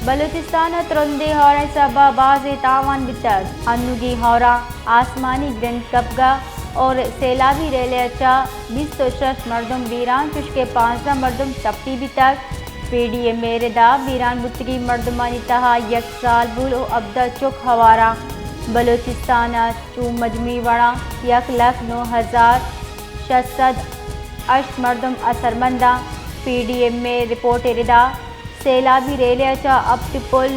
बलूचिस्तान तुरंदे हौरा सबा बाज़ तावान बितर अनुगी हौरा आसमानी ग्रंथ कबगा और सैलाबी रेले अच्छा 20 मरदम बीरान चुशके 15 मरदम टप्पी बितर PDM मेरेदा बीरान बुतरी मरदमानी तहा 1 साल बुल ओ अब्दा चुक हवारा बलूचिस्तान चू मजमी वड़ा 1,09,608 मरदम असरमंदा PDM में रिपोर्ट रिदा सैलाबी रेलियाचा अब टिपुल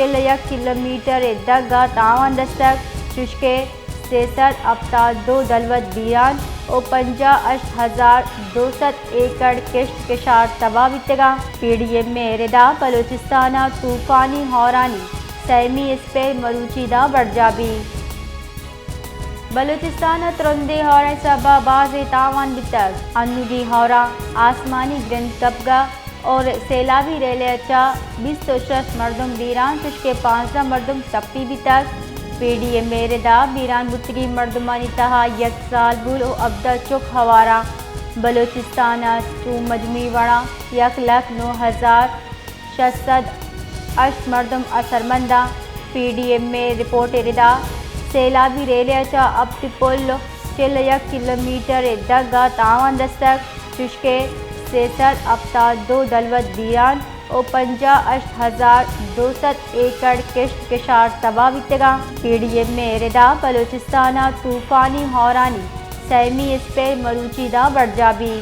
1 किलोमीटर दगा तावान दस्तक चुशके 63 अब्ता 2 दलवत बीरान और 50,200 एकड़ किश्त किशार तबाह बितगा PDM में रिदा बलूचिस्तान तूफानी हौरानी सैमी इस पे मरूचीदा बरजाबी बलूचिस्तान तुरंदे हौरा सबा बाज़ तावान बितर अनुगी हौरा आसमानी ग्रंथ कबगा और सैलाबी रेले अच्छा 20 मरदम बीरान चुशके 15 मरदम टप्पी बितर PDM मेरेदा बीरान बुतरी मरदमानी तहा 1 साल बुल ओ अब्दा चुक हवारा बलूचिस्तान चू मजमी वड़ा 1,09,608 मरदम असरमंदा PDM में रिपोर्ट रिदा सैलाबी रेले अच्छा अब टिपुल 1 किलोमीटर दगा तावान दस्तक चुशके 63 अब्ता 2 दलवत बीरान और 50,200 एकड़ किश्त किशार तबाह बितगा PDM में रिदा बलूचिस्तान तूफानी हौरानी सैमी इस पे मरूचीदा बरजाबी।